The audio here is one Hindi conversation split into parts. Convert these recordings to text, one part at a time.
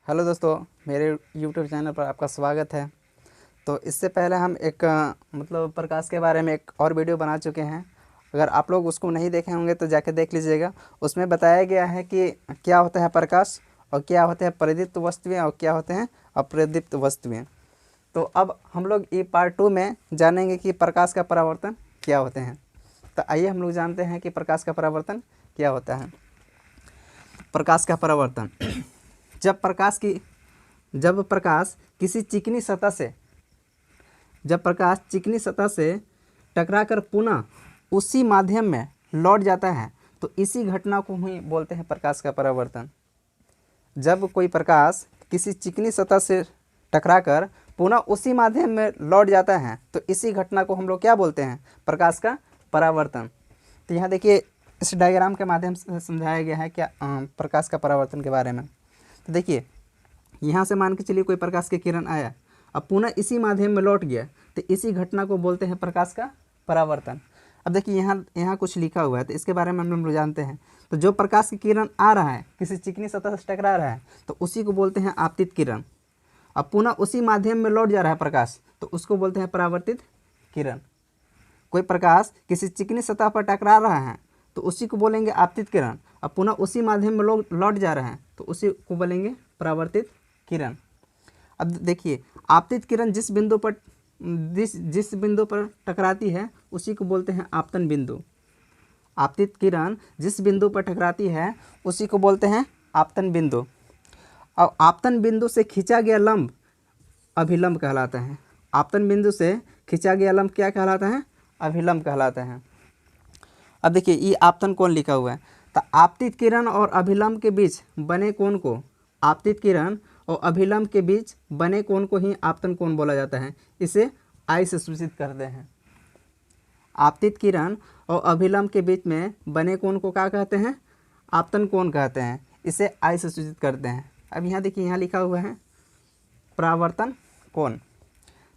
हेलो दोस्तों, मेरे यूट्यूब चैनल पर आपका स्वागत है। तो इससे पहले हम एक मतलब प्रकाश के बारे में एक और वीडियो बना चुके हैं। अगर आप लोग उसको नहीं देखे होंगे तो जाके देख लीजिएगा। उसमें बताया गया है कि क्या होता है प्रकाश और क्या होते हैं प्रदीप्त वस्तुएं और क्या होते हैं अप्रदीप्त वस्तुएं। तो अब हम लोग ये पार्ट 2 में जानेंगे कि प्रकाश का परावर्तन क्या होते हैं। तो आइए हम लोग जानते हैं कि प्रकाश का परावर्तन क्या होता है। प्रकाश का परावर्तन जब प्रकाश किसी चिकनी सतह से टकराकर पुनः उसी माध्यम में लौट जाता है तो इसी घटना को ही बोलते हैं प्रकाश का परावर्तन। जब कोई प्रकाश किसी चिकनी सतह से टकराकर पुनः उसी माध्यम में लौट जाता है तो इसी घटना को हम लोग क्या बोलते हैं, प्रकाश का परावर्तन। तो यहाँ देखिए, इस डायग्राम के माध्यम से समझाया गया है क्या प्रकाश का परावर्तन के बारे में। तो देखिए, यहाँ से मान के चलिए कोई प्रकाश की किरण आया, अब पुनः इसी माध्यम में लौट गया तो इसी घटना को बोलते हैं प्रकाश का परावर्तन। अब देखिए यहाँ कुछ लिखा हुआ है तो इसके बारे में हम लोग जानते हैं। तो जो प्रकाश की किरण आ रहा है किसी चिकनी सतह से टकरा रहा है तो उसी को बोलते हैं आपतित किरण। अब पुनः उसी माध्यम में लौट जा रहा है प्रकाश तो उसको बोलते हैं परावर्तित किरण। कोई प्रकाश किसी चिकनी सतह पर टकरा रहा है तो उसी को बोलेंगे आपतित किरण। अब पुनः उसी माध्यम में लौट जा रहा है तो उसी को बोलेंगे परावर्तित किरण। अब देखिए, आपतित किरण जिस बिंदु पर टकराती है उसी को बोलते हैं आपतन बिंदु। आपतित किरण जिस बिंदु पर टकराती है उसी को बोलते हैं आपतन बिंदु। अब आपतन बिंदु से खींचा गया लंब अभिलंब कहलाता है। आपतन बिंदु से खींचा गया लंब क्या कहलाता है, अभिलंब कहलाता है। अब देखिए, ये आपतन कोण लिखा हुआ है तो आपतित किरण और अभिलंब के बीच बने कोण को आपतित किरण और अभिलंब के बीच बने कोण को ही आपतन कोण बोला जाता है। इसे आई से सूचित करते हैं। आपतित किरण और अभिलंब के बीच में बने कोण को क्या कहते हैं, आपतन कोण कहते हैं। इसे आई से सूचित करते हैं। अब यहाँ देखिए, यहाँ लिखा हुआ है परावर्तन कोण।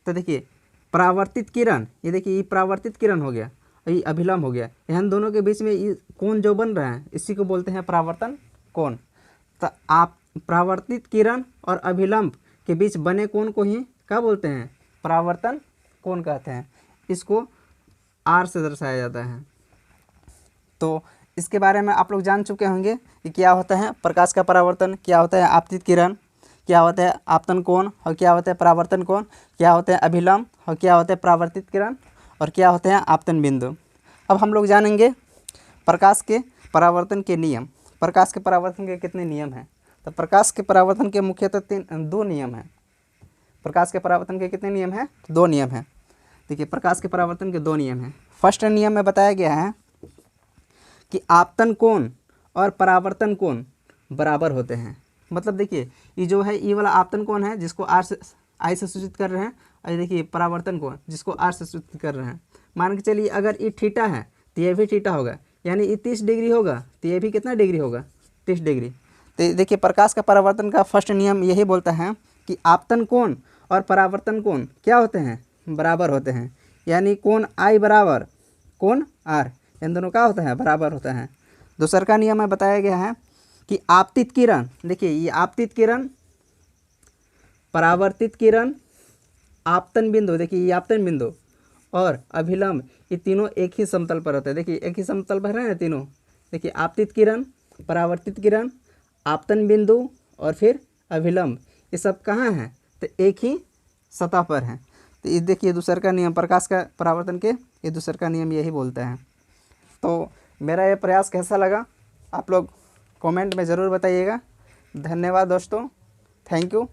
तो देखिए, परावर्तित किरण, ये देखिए ये परावर्तित किरण हो गया, ये अभिलंब हो गया, इन दोनों के बीच में ये कोण जो बन रहा है इसी को बोलते हैं परावर्तन कोण। तो आप परावर्तित किरण और अभिलंब के बीच बने कोण को ही क्या बोलते हैं, परावर्तन कोण कहते हैं। इसको आर से दर्शाया जाता है। तो इसके बारे में आप लोग जान चुके होंगे कि क्या होता है प्रकाश का परावर्तन, क्या होता है आपतित किरण, क्या होता है आपतन कोण और क्या होता है परावर्तन कोण, क्या होता है अभिलंब और क्या होता है परावर्तित किरण और क्या होते हैं आपतन बिंदु। अब हम लोग जानेंगे प्रकाश के परावर्तन के नियम। प्रकाश के परावर्तन के कितने नियम हैं। तो प्रकाश के परावर्तन के मुख्यतः दो नियम हैं। प्रकाश के परावर्तन के कितने नियम हैं, दो नियम हैं। देखिए, प्रकाश के परावर्तन के दो नियम हैं। फर्स्ट नियम में बताया गया है कि आपतन कोण और परावर्तन कोण बराबर होते हैं। मतलब देखिए, ये जो है ये वाला आपतन कोण है जिसको आई से सूचित कर रहे हैं, और देखिए परावर्तन कोण जिसको आर से सूचित कर रहे हैं। मान के चलिए अगर ये थीटा है तो ये भी थीटा होगा, यानी ये 30 डिग्री होगा तो ये भी कितना डिग्री होगा, 30 डिग्री। तो देखिए, प्रकाश का परावर्तन का फर्स्ट नियम यही बोलता है कि आपतन कोण और परावर्तन कोण क्या होते हैं, बराबर होते हैं। यानी कोण आई बराबर कोण आर, इन दोनों का होता है बराबर होता है। दूसरा का नियम में बताया गया है कि आपतित किरण, देखिए ये आपतित किरण, परावर्तित किरण, आपतन बिंदु, देखिए ये आपतन बिंदु और अभिलंब, ये तीनों एक ही समतल पर होते हैं। देखिए एक ही समतल पर है ना तीनों। देखिए आपतित किरण, परावर्तित किरण, आपतन बिंदु और फिर अभिलंब, ये सब कहाँ हैं, तो एक ही सतह पर हैं। तो ये देखिए दूसरा का नियम, प्रकाश का परावर्तन के ये दूसरा का नियम यही बोलता है। तो मेरा ये प्रयास कैसा लगा आप लोग कमेंट में ज़रूर बताइएगा। धन्यवाद दोस्तों, थैंक यू।